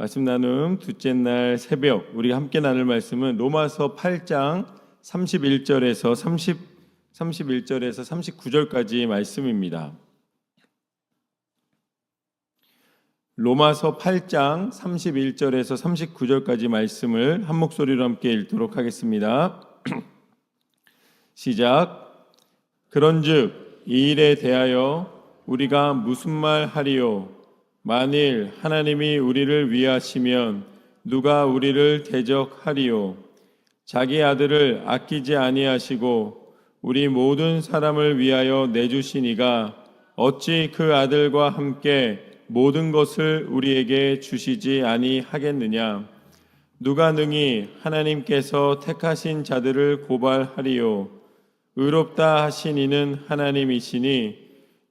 말씀 나눔 둘째 날 새벽 우리가 함께 나눌 말씀은 로마서 8장 31절에서 39절까지 말씀입니다. 로마서 8장 31절에서 39절까지 말씀을 한 목소리로 함께 읽도록 하겠습니다. 시작. 그런즉 이 일에 대하여 우리가 무슨 말 하리요? 만일 하나님이 우리를 위하시면 누가 우리를 대적하리요? 자기 아들을 아끼지 아니하시고 우리 모든 사람을 위하여 내주시니가 어찌 그 아들과 함께 모든 것을 우리에게 주시지 아니하겠느냐? 누가 능히 하나님께서 택하신 자들을 고발하리요? 의롭다 하신 이는 하나님이시니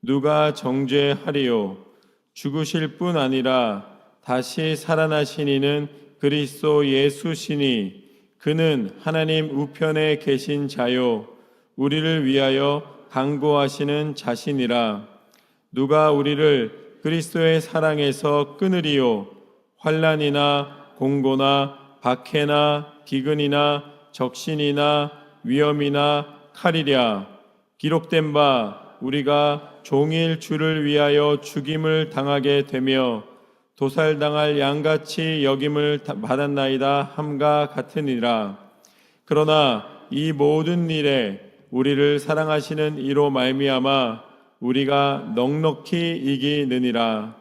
누가 정죄하리요? 죽으실 뿐 아니라 다시 살아나신 이는 그리스도 예수시니 그는 하나님 우편에 계신 자요 우리를 위하여 강구하시는 자신이라. 누가 우리를 그리스도의 사랑에서 끊으리요? 환난이나 공고나 박해나 기근이나 적신이나 위험이나 칼이랴. 기록된 바 우리가 종일 주를 위하여 죽임을 당하게 되며 도살당할 양같이 여김을 받았나이다 함과 같으니라. 그러나 이 모든 일에 우리를 사랑하시는 이로 말미암아 우리가 넉넉히 이기느니라.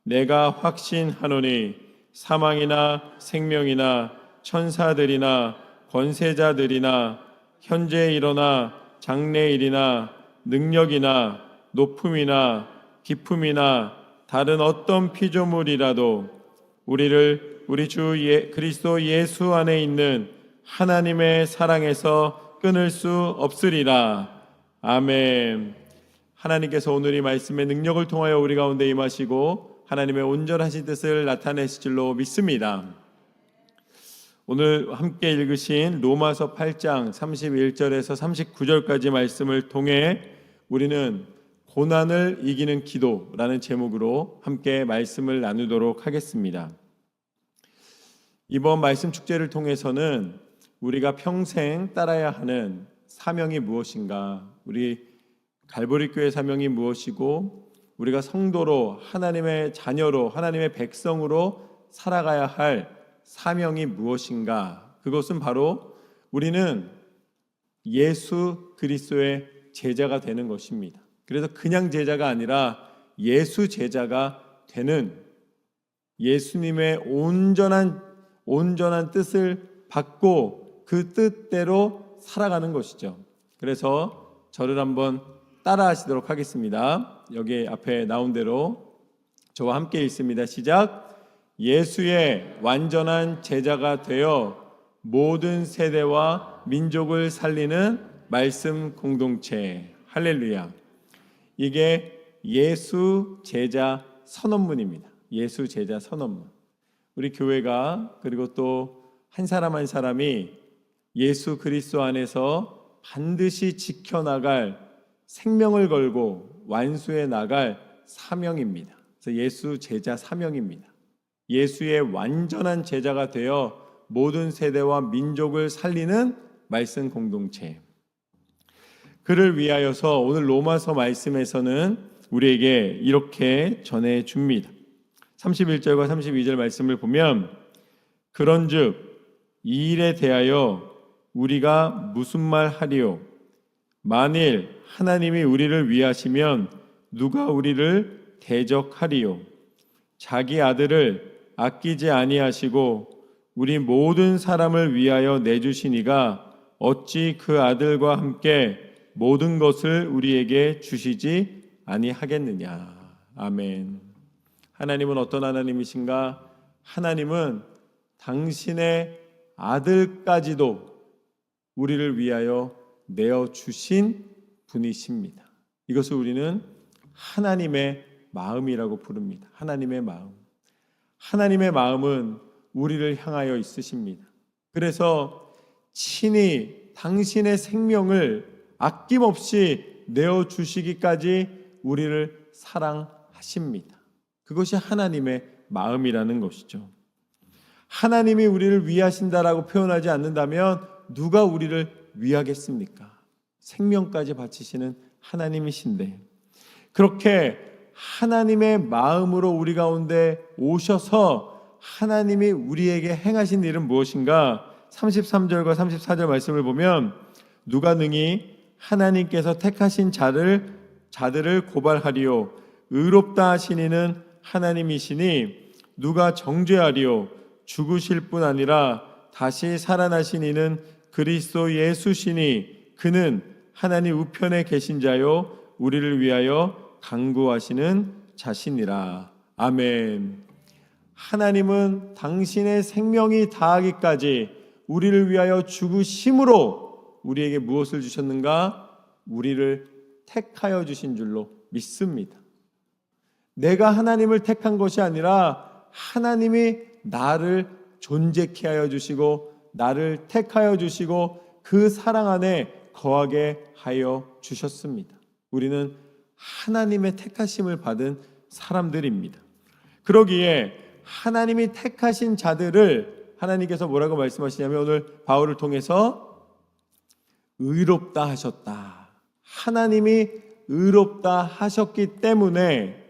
내가 확신하노니 사망이나 생명이나 천사들이나 권세자들이나 현재 일어나 장래일이나 능력이나 높음이나 깊음이나 다른 어떤 피조물이라도 우리를 우리 주 그리스도 예수 안에 있는 하나님의 사랑에서 끊을 수 없으리라. 아멘. 하나님께서 오늘 이 말씀의 능력을 통하여 우리 가운데 임하시고 하나님의 온전하신 뜻을 나타내실 줄로 믿습니다. 오늘 함께 읽으신 로마서 8장 31절에서 39절까지 말씀을 통해 우리는 고난을 이기는 기도라는 제목으로 함께 말씀을 나누도록 하겠습니다. 이번 말씀 축제를 통해서는 우리가 평생 따라야 하는 사명이 무엇인가, 우리 갈보리 교회 사명이 무엇이고 우리가 성도로 하나님의 자녀로 하나님의 백성으로 살아가야 할 사명이 무엇인가, 그것은 바로 우리는 예수 그리스도의 제자가 되는 것입니다. 그래서 그냥 제자가 아니라 예수 제자가 되는, 예수님의 온전한 뜻을 받고 그 뜻대로 살아가는 것이죠. 그래서 저를 한번 따라 하시도록 하겠습니다. 여기 앞에 나온 대로 저와 함께 읽습니다. 시작. 예수의 완전한 제자가 되어 모든 세대와 민족을 살리는 말씀 공동체. 할렐루야. 이게 예수 제자 선언문입니다. 예수 제자 선언문. 우리 교회가 그리고 또 한 사람 한 사람이 예수 그리스도 안에서 반드시 지켜나갈, 생명을 걸고 완수해 나갈 사명입니다. 그래서 예수 제자 사명입니다. 예수의 완전한 제자가 되어 모든 세대와 민족을 살리는 말씀 공동체. 그를 위하여서 오늘 로마서 말씀에서는 우리에게 이렇게 전해줍니다. 31절과 32절 말씀을 보면 그런즉 이 일에 대하여 우리가 무슨 말 하리요? 만일 하나님이 우리를 위하시면 누가 우리를 대적하리요? 자기 아들을 아끼지 아니하시고 우리 모든 사람을 위하여 내주시니가 어찌 그 아들과 함께 모든 것을 우리에게 주시지 아니하겠느냐. 아멘. 하나님은 어떤 하나님이신가? 하나님은 당신의 아들까지도 우리를 위하여 내어주신 분이십니다. 이것을 우리는 하나님의 마음이라고 부릅니다. 하나님의 마음. 하나님의 마음은 우리를 향하여 있으십니다. 그래서 친히 당신의 생명을 아낌없이 내어주시기까지 우리를 사랑하십니다. 그것이 하나님의 마음이라는 것이죠. 하나님이 우리를 위하신다라고 표현하지 않는다면 누가 우리를 위하겠습니까? 생명까지 바치시는 하나님이신데, 그렇게 하나님의 마음으로 우리 가운데 오셔서 하나님이 우리에게 행하신 일은 무엇인가? 33절과 34절 말씀을 보면, 누가 능히 하나님께서 택하신 자들을 고발하리요, 의롭다 하신 이는 하나님이시니 누가 정죄하리요, 죽으실 뿐 아니라 다시 살아나신 이는 그리스도 예수시니 그는 하나님 우편에 계신 자요 우리를 위하여 간구하시는 자신이라. 아멘. 하나님은 당신의 생명이 다하기까지 우리를 위하여 죽으심으로 우리에게 무엇을 주셨는가? 우리를 택하여 주신 줄로 믿습니다. 내가 하나님을 택한 것이 아니라 하나님이 나를 존재케 하여 주시고 나를 택하여 주시고 그 사랑 안에 거하게 하여 주셨습니다. 우리는 하나님의 택하심을 받은 사람들입니다. 그러기에 하나님이 택하신 자들을 하나님께서 뭐라고 말씀하시냐면, 오늘 바울을 통해서 의롭다 하셨다. 하나님이 의롭다 하셨기 때문에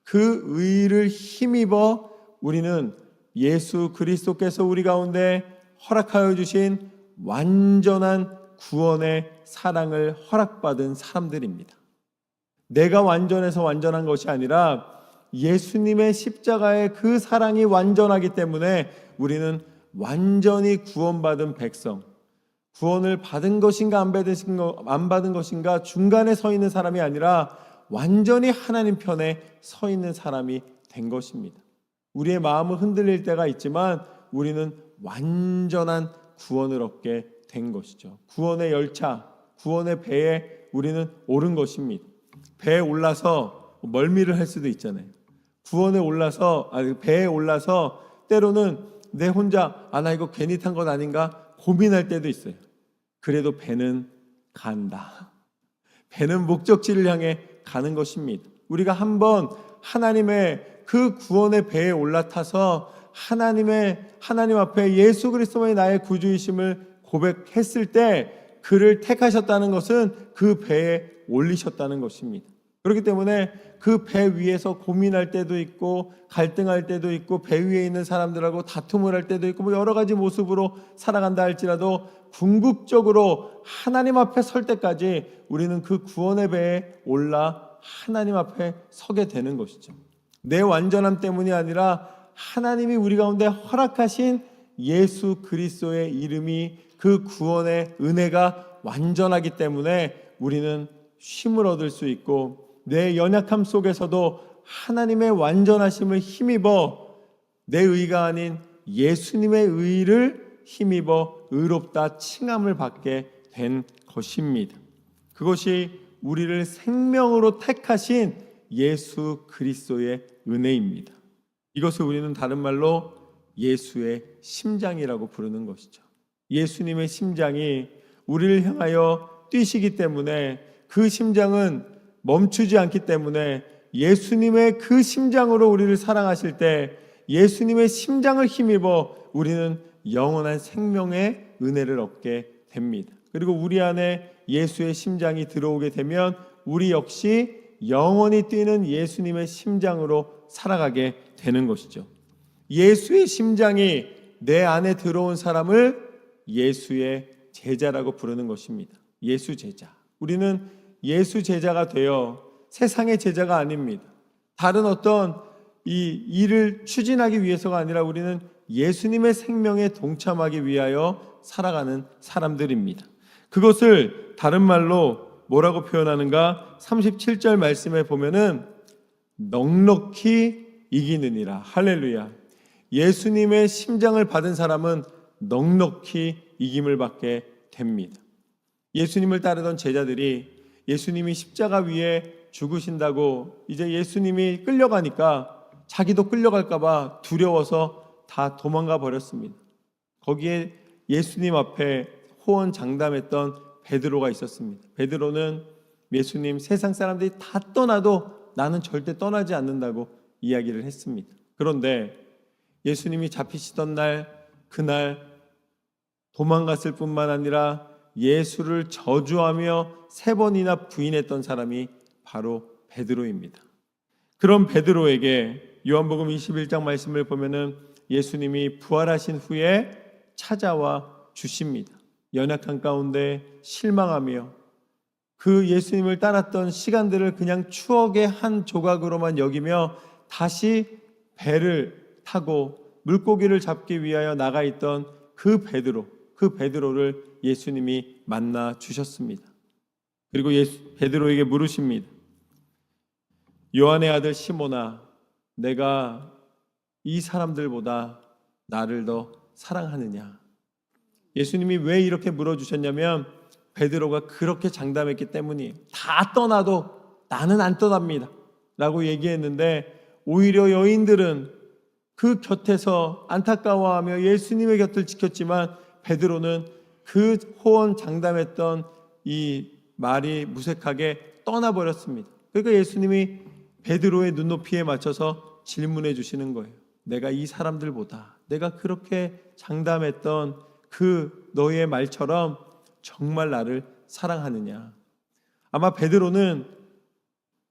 그 의를 힘입어 우리는 예수 그리스도께서 우리 가운데 허락하여 주신 완전한 구원의 사랑을 허락받은 사람들입니다. 내가 완전해서 완전한 것이 아니라 예수님의 십자가의 그 사랑이 완전하기 때문에 우리는 완전히 구원받은 백성, 구원을 받은 것인가 안 받은 것인가 중간에 서 있는 사람이 아니라 완전히 하나님 편에 서 있는 사람이 된 것입니다. 우리의 마음은 흔들릴 때가 있지만 우리는 완전한 구원을 얻게 된 것이죠. 구원의 열차, 구원의 배에 우리는 오른 것입니다. 배에 올라서 멀미를 할 수도 있잖아요. 배에 올라서 때로는 내 혼자 나 이거 괜히 탄 것 아닌가 고민할 때도 있어요. 그래도 배는 간다. 배는 목적지를 향해 가는 것입니다. 우리가 한번 하나님의 그 구원의 배에 올라타서 하나님 앞에 예수 그리스도의 나의 구주이심을 고백했을 때 그를 택하셨다는 것은 그 배에 올리셨다는 것입니다. 그렇기 때문에 그 배 위에서 고민할 때도 있고 갈등할 때도 있고 배 위에 있는 사람들하고 다툼을 할 때도 있고 여러 가지 모습으로 살아간다 할지라도 궁극적으로 하나님 앞에 설 때까지 우리는 그 구원의 배에 올라 하나님 앞에 서게 되는 것이죠. 내 완전함 때문이 아니라 하나님이 우리 가운데 허락하신 예수 그리스도의 이름이 그 구원의 은혜가 완전하기 때문에 우리는 쉼을 얻을 수 있고 내 연약함 속에서도 하나님의 완전하심을 힘입어 내 의가 아닌 예수님의 의를 힘입어 의롭다 칭함을 받게 된 것입니다. 그것이 우리를 생명으로 택하신 예수 그리스도의 은혜입니다. 이것을 우리는 다른 말로 예수의 심장이라고 부르는 것이죠. 예수님의 심장이 우리를 향하여 뛰시기 때문에 그 심장은 멈추지 않기 때문에 예수님의 그 심장으로 우리를 사랑하실 때 예수님의 심장을 힘입어 우리는 영원한 생명의 은혜를 얻게 됩니다. 그리고 우리 안에 예수의 심장이 들어오게 되면 우리 역시 영원히 뛰는 예수님의 심장으로 살아가게 되는 것이죠. 예수의 심장이 내 안에 들어온 사람을 예수의 제자라고 부르는 것입니다. 예수 제자. 우리는 예수 제자가 되어 세상의 제자가 아닙니다. 다른 어떤 이 일을 추진하기 위해서가 아니라 우리는 예수님의 생명에 동참하기 위하여 살아가는 사람들입니다. 그것을 다른 말로 뭐라고 표현하는가? 37절 말씀에 보면은 넉넉히 이기느니라. 할렐루야. 예수님의 심장을 받은 사람은 넉넉히 이김을 받게 됩니다. 예수님을 따르던 제자들이 예수님이 십자가 위에 죽으신다고 이제 예수님이 끌려가니까 자기도 끌려갈까 봐 두려워서 다 도망가 버렸습니다. 거기에 예수님 앞에 호언장담했던 베드로가 있었습니다. 베드로는 예수님 세상 사람들이 다 떠나도 나는 절대 떠나지 않는다고 이야기를 했습니다. 그런데 예수님이 잡히시던 날, 그날 도망갔을 뿐만 아니라 예수를 저주하며 3번이나 부인했던 사람이 바로 베드로입니다. 그런 베드로에게 요한복음 21장 말씀을 보면은 예수님이 부활하신 후에 찾아와 주십니다. 연약한 가운데 실망하며 그 예수님을 따랐던 시간들을 그냥 추억의 한 조각으로만 여기며 다시 배를 타고 물고기를 잡기 위하여 나가 있던 그 베드로를 예수님이 만나 주셨습니다. 그리고 베드로에게 물으십니다. 요한의 아들 시몬아, 내가 이 사람들보다 나를 더 사랑하느냐? 예수님이 왜 이렇게 물어주셨냐면 베드로가 그렇게 장담했기 때문이에요. 다 떠나도 나는 안 떠납니다 라고 얘기했는데 오히려 여인들은 그 곁에서 안타까워하며 예수님의 곁을 지켰지만 베드로는 그 호언 장담했던 이 말이 무색하게 떠나버렸습니다. 그러니까 예수님이 베드로의 눈높이에 맞춰서 질문해 주시는 거예요. 내가 이 사람들보다 내가 그렇게 장담했던 그 너의 말처럼 정말 나를 사랑하느냐? 아마 베드로는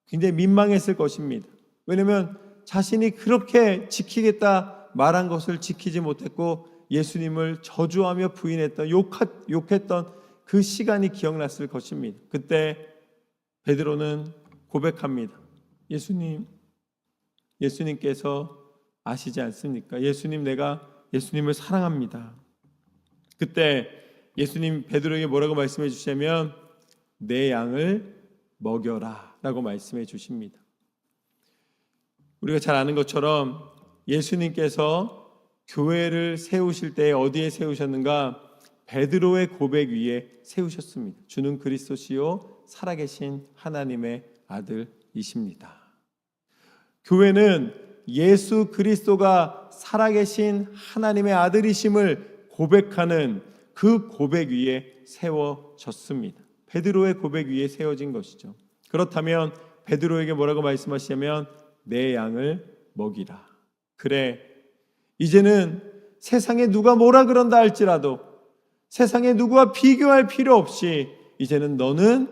굉장히 민망했을 것입니다. 왜냐하면 자신이 그렇게 지키겠다 말한 것을 지키지 못했고 예수님을 저주하며 부인했던 욕했던 그 시간이 기억났을 것입니다. 그때 베드로는 고백합니다. 예수님께서 아시지 않습니까? 내가 예수님을 사랑합니다. 그때 예수님 베드로에게 뭐라고 말씀해 주시냐면 내 양을 먹여라 라고 말씀해 주십니다. 우리가 잘 아는 것처럼 예수님께서 교회를 세우실 때 어디에 세우셨는가? 베드로의 고백 위에 세우셨습니다. 주는 그리스도시요 살아계신 하나님의 아들이십니다. 교회는 예수 그리스도가 살아계신 하나님의 아들이심을 고백하는 그 고백 위에 세워졌습니다. 베드로의 고백 위에 세워진 것이죠. 그렇다면 베드로에게 뭐라고 말씀하시냐면 내 양을 먹이라. 그래, 이제는 세상에 누가 뭐라 그런다 할지라도 세상에 누구와 비교할 필요 없이 이제는 너는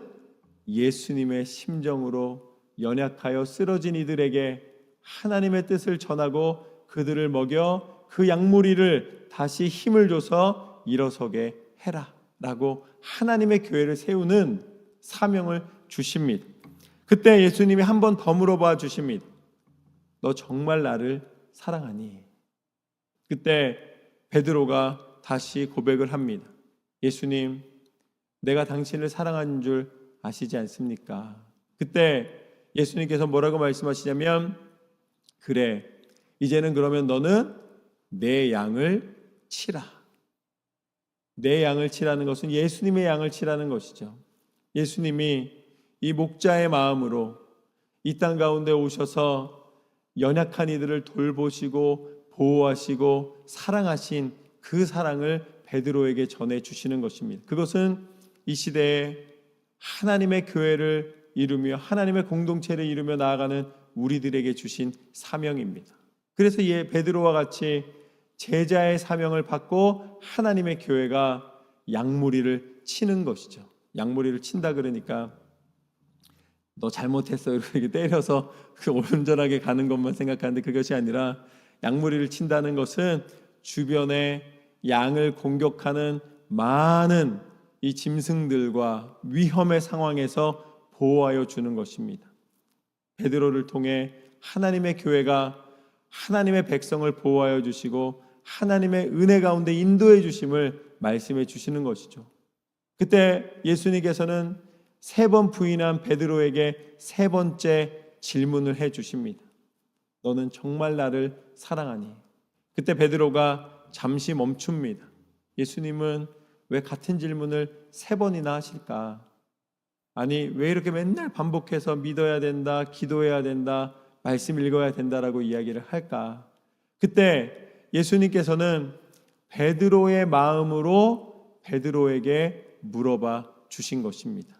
예수님의 심정으로 연약하여 쓰러진 이들에게 하나님의 뜻을 전하고 그들을 먹여 그 양무리를 다시 힘을 줘서 일어서게 해라 라고 하나님의 교회를 세우는 사명을 주십니다. 그때 예수님이 한 번 더 물어봐 주십니다. 너 정말 나를 사랑하니? 그때 베드로가 다시 고백을 합니다. 예수님, 내가 당신을 사랑하는 줄 아시지 않습니까? 그때 예수님께서 뭐라고 말씀하시냐면 그래, 이제는 그러면 너는 내 양을 치라. 내 양을 치라는 것은 예수님의 양을 치라는 것이죠. 예수님이 이 목자의 마음으로 이 땅 가운데 오셔서 연약한 이들을 돌보시고 보호하시고 사랑하신 그 사랑을 베드로에게 전해주시는 것입니다. 그것은 이 시대에 하나님의 교회를 이루며 하나님의 공동체를 이루며 나아가는 우리들에게 주신 사명입니다. 그래서 베드로와 같이 제자의 사명을 받고 하나님의 교회가 양무리를 치는 것이죠. 양무리를 친다 그러니까 너 잘못했어 이렇게 때려서 온전하게 가는 것만 생각하는데 그것이 아니라 양무리를 친다는 것은 주변에 양을 공격하는 많은 이 짐승들과 위험의 상황에서 보호하여 주는 것입니다. 베드로를 통해 하나님의 교회가 하나님의 백성을 보호하여 주시고 하나님의 은혜 가운데 인도해 주심을 말씀해 주시는 것이죠. 그때 예수님께서는 3번 부인한 베드로에게 3번째 질문을 해 주십니다. 너는 정말 나를 사랑하니? 그때 베드로가 잠시 멈춥니다. 예수님은 왜 같은 질문을 3번이나 하실까? 아니, 왜 이렇게 맨날 반복해서 믿어야 된다, 기도해야 된다, 말씀 읽어야 된다라고 이야기를 할까? 그때 예수님께서는 베드로의 마음으로 베드로에게 물어봐 주신 것입니다.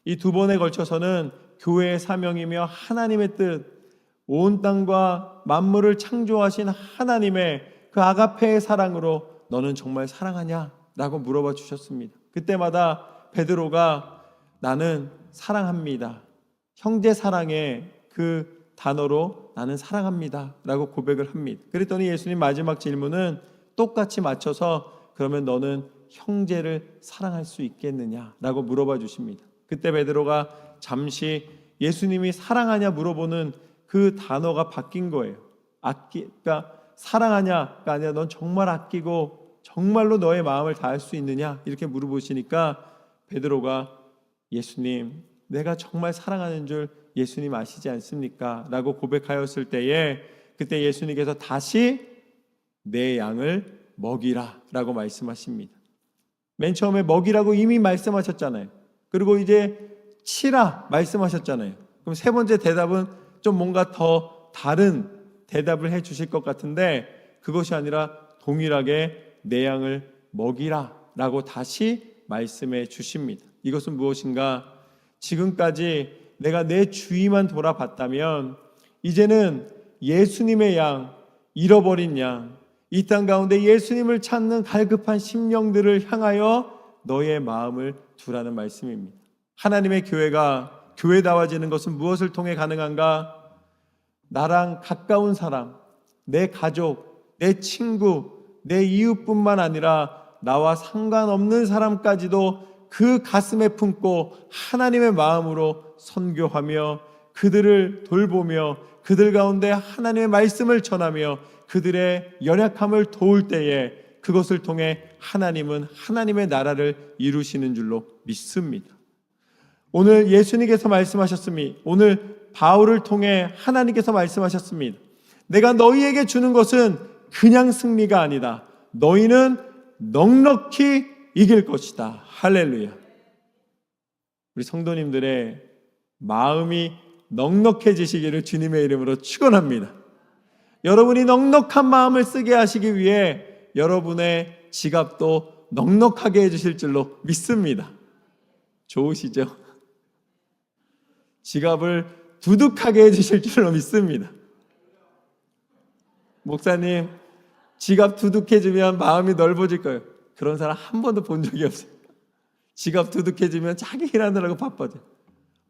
이 2번에 걸쳐서는 교회의 사명이며 하나님의 뜻, 온 땅과 만물을 창조하신 하나님의 그 아가페의 사랑으로 너는 정말 사랑하냐? 라고 물어봐 주셨습니다. 그때마다 베드로가 나는 사랑합니다. 형제 사랑의 그 단어로 나는 사랑합니다 라고 고백을 합니다. 그랬더니 예수님 마지막 질문은 똑같이 맞춰서 그러면 너는 형제를 사랑할 수 있겠느냐 라고 물어봐 주십니다. 그때 베드로가 잠시 예수님이 사랑하냐 물어보는 그 단어가 바뀐 거예요. 그러니까 사랑하냐가 아니라 넌 정말 아끼고 정말로 너의 마음을 다할 수 있느냐 이렇게 물어보시니까 베드로가 예수님 내가 정말 사랑하는 줄 예수님 아시지 않습니까? 라고 고백하였을 때에 그때 예수님께서 다시 내 양을 먹이라 라고 말씀하십니다. 맨 처음에 먹이라고 이미 말씀하셨잖아요. 그리고 이제 치라 말씀하셨잖아요. 그럼 세 번째 대답은 좀 뭔가 더 다른 대답을 해 주실 것 같은데 그것이 아니라 동일하게 내 양을 먹이라 라고 다시 말씀해 주십니다. 이것은 무엇인가? 지금까지 내가 내 주위만 돌아봤다면 이제는 예수님의 양, 잃어버린 양, 이 땅 가운데 예수님을 찾는 갈급한 심령들을 향하여 너의 마음을 두라는 말씀입니다. 하나님의 교회가 교회다워지는 것은 무엇을 통해 가능한가? 나랑 가까운 사람, 내 가족, 내 친구, 내 이웃뿐만 아니라 나와 상관없는 사람까지도 그 가슴에 품고 하나님의 마음으로 선교하며 그들을 돌보며 그들 가운데 하나님의 말씀을 전하며 그들의 연약함을 도울 때에 그것을 통해 하나님은 하나님의 나라를 이루시는 줄로 믿습니다. 오늘 예수님께서 말씀하셨습니다. 오늘 바울을 통해 하나님께서 말씀하셨습니다. 내가 너희에게 주는 것은 그냥 승리가 아니다. 너희는 넉넉히 이길 것이다. 할렐루야. 우리 성도님들의 마음이 넉넉해지시기를 주님의 이름으로 축원합니다. 여러분이 넉넉한 마음을 쓰게 하시기 위해 여러분의 지갑도 넉넉하게 해주실 줄로 믿습니다. 좋으시죠? 지갑을 두둑하게 해주실 줄로 믿습니다. 목사님, 지갑 두둑해지면 마음이 넓어질 거예요. 그런 사람 한 번도 본 적이 없어요. 지갑 두둑해지면 자기 일하느라고 바빠져요.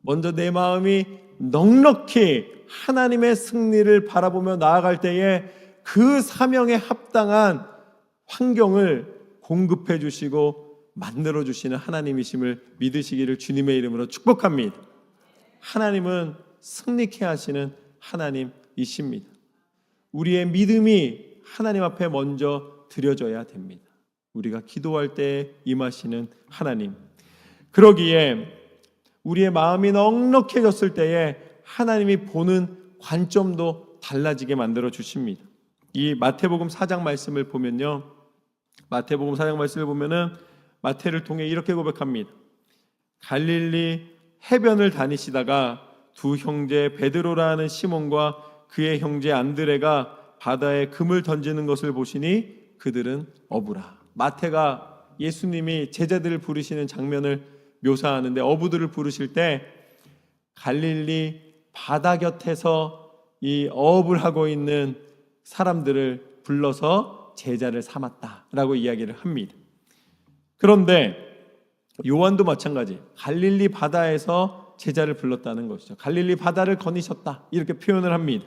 먼저 내 마음이 넉넉히 하나님의 승리를 바라보며 나아갈 때에 그 사명에 합당한 환경을 공급해 주시고 만들어 주시는 하나님이심을 믿으시기를 주님의 이름으로 축복합니다. 하나님은 승리케 하시는 하나님이십니다. 우리의 믿음이 하나님 앞에 먼저 드려져야 됩니다. 우리가 기도할 때 임하시는 하나님. 그러기에 우리의 마음이 넉넉해졌을 때에 하나님이 보는 관점도 달라지게 만들어 주십니다. 이 마태복음 4장 말씀을 보면요. 마태복음 4장 말씀을 보면은 마태를 통해 이렇게 고백합니다. 갈릴리 해변을 다니시다가 두 형제 베드로라는 시몬과 그의 형제 안드레가 바다에 금을 던지는 것을 보시니 그들은 어부라. 마태가 예수님이 제자들을 부르시는 장면을 묘사하는데 어부들을 부르실 때 갈릴리 바다 곁에서 이 어업을 하고 있는 사람들을 불러서 제자를 삼았다라고 이야기를 합니다. 그런데 요한도 마찬가지 갈릴리 바다에서 제자를 불렀다는 것이죠. 갈릴리 바다를 거니셨다 이렇게 표현을 합니다.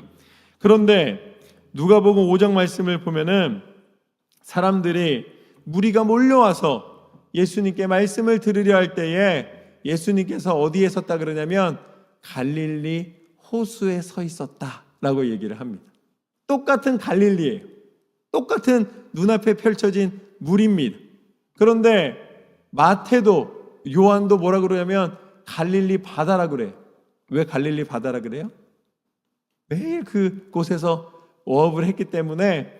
그런데 누가복음 5장 말씀을 보면은 사람들이 무리가 몰려와서 예수님께 말씀을 들으려 할 때에 예수님께서 어디에 섰다 그러냐면 갈릴리 호수에 서 있었다라고 얘기를 합니다. 똑같은 갈릴리예요. 똑같은 눈앞에 펼쳐진 물입니다. 그런데 마태도 요한도 뭐라 그러냐면 갈릴리 바다라 그래요. 왜 갈릴리 바다라 그래요? 매일 그곳에서 어업을 했기 때문에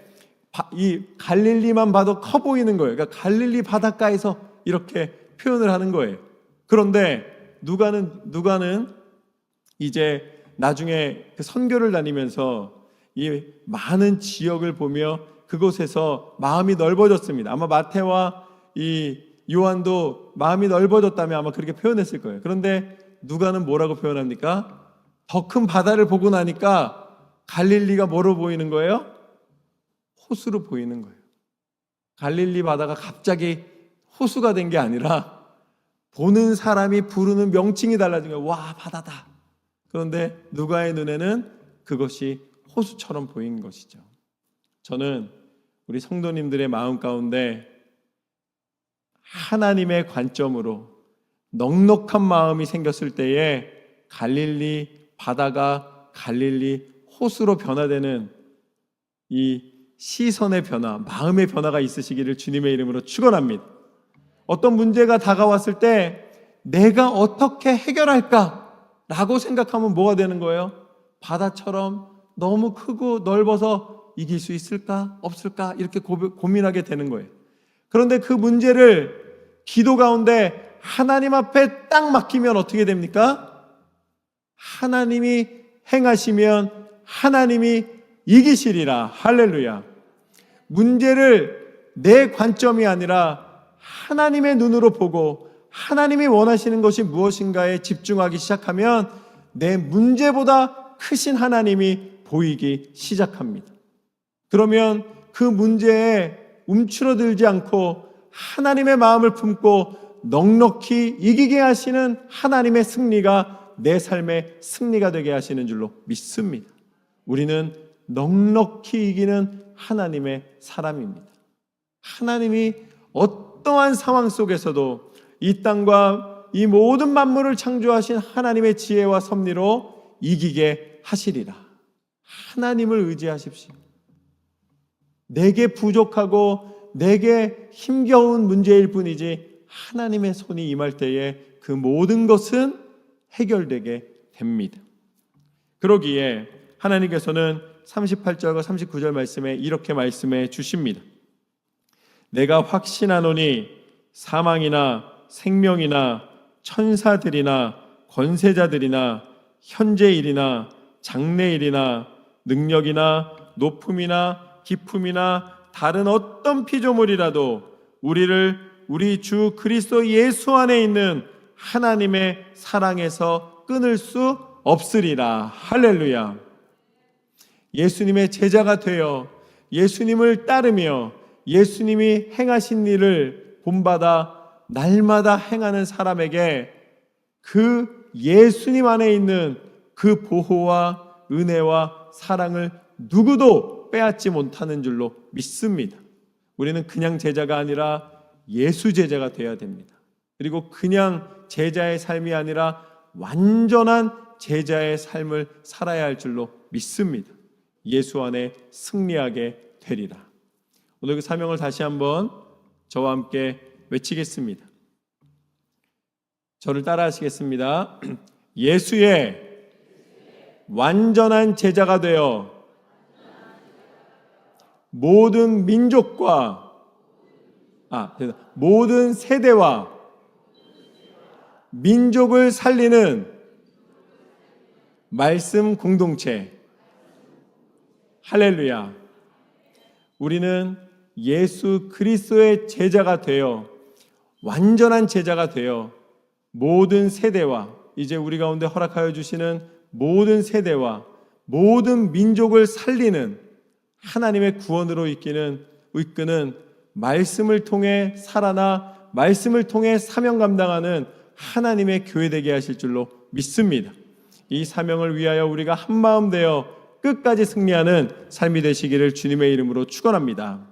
이 갈릴리만 봐도 커 보이는 거예요. 그러니까 갈릴리 바닷가에서 이렇게 표현을 하는 거예요. 그런데 누가는 이제 나중에 그 선교를 다니면서 이 많은 지역을 보며 그곳에서 마음이 넓어졌습니다. 아마 마태와 이 요한도 마음이 넓어졌다면 아마 그렇게 표현했을 거예요. 그런데 누가는 뭐라고 표현합니까? 더 큰 바다를 보고 나니까 갈릴리가 뭐로 보이는 거예요? 호수로 보이는 거예요. 갈릴리 바다가 갑자기 호수가 된 게 아니라 보는 사람이 부르는 명칭이 달라진 거예요. 와, 바다다. 그런데 누가의 눈에는 그것이 호수처럼 보인 것이죠. 저는 우리 성도님들의 마음 가운데 하나님의 관점으로 넉넉한 마음이 생겼을 때에 갈릴리 바다가 갈릴리 호수로 변화되는 이 시선의 변화, 마음의 변화가 있으시기를 주님의 이름으로 축원합니다. 어떤 문제가 다가왔을 때 내가 어떻게 해결할까라고 생각하면 뭐가 되는 거예요? 바다처럼 너무 크고 넓어서 이길 수 있을까? 없을까? 이렇게 고민하게 되는 거예요. 그런데 그 문제를 기도 가운데 하나님 앞에 딱 맡기면 어떻게 됩니까? 하나님이 행하시면 하나님이 이기시리라. 할렐루야. 문제를 내 관점이 아니라 하나님의 눈으로 보고 하나님이 원하시는 것이 무엇인가에 집중하기 시작하면 내 문제보다 크신 하나님이 보이기 시작합니다. 그러면 그 문제에 움츠러들지 않고 하나님의 마음을 품고 넉넉히 이기게 하시는 하나님의 승리가 내 삶의 승리가 되게 하시는 줄로 믿습니다. 우리는 넉넉히 이기는 하나님의 사람입니다. 하나님이 어떠한 상황 속에서도 이 땅과 이 모든 만물을 창조하신 하나님의 지혜와 섭리로 이기게 하시리라. 하나님을 의지하십시오. 내게 부족하고 내게 힘겨운 문제일 뿐이지 하나님의 손이 임할 때에 그 모든 것은 해결되게 됩니다. 그러기에 하나님께서는 38절과 39절 말씀에 이렇게 말씀해 주십니다. 내가 확신하노니 사망이나 생명이나 천사들이나 권세자들이나 현재일이나 장래일이나 능력이나 높음이나 깊음이나 다른 어떤 피조물이라도 우리를 우리 주 그리스도 예수 안에 있는 하나님의 사랑에서 끊을 수 없으리라. 할렐루야. 예수님의 제자가 되어 예수님을 따르며 예수님이 행하신 일을 본받아 날마다 행하는 사람에게 그 예수님 안에 있는 그 보호와 은혜와 사랑을 누구도 빼앗지 못하는 줄로 믿습니다. 우리는 그냥 제자가 아니라 예수 제자가 되어야 됩니다. 그리고 그냥 제자의 삶이 아니라 완전한 제자의 삶을 살아야 할 줄로 믿습니다. 예수 안에 승리하게 되리라. 오늘 그 사명을 다시 한번 저와 함께 외치겠습니다. 저를 따라 하시겠습니다. 예수의 완전한 제자가 되어 모든 민족과 모든 세대와 민족을 살리는 말씀 공동체. 할렐루야. 우리는 예수 그리스도의 제자가 되어 완전한 제자가 되어 모든 세대와 이제 우리 가운데 허락하여 주시는 모든 세대와 모든 민족을 살리는 하나님의 구원으로 이끄는 말씀을 통해 살아나 말씀을 통해 사명 감당하는 하나님의 교회 되게 하실 줄로 믿습니다. 이 사명을 위하여 우리가 한마음 되어 끝까지 승리하는 삶이 되시기를 주님의 이름으로 축원합니다.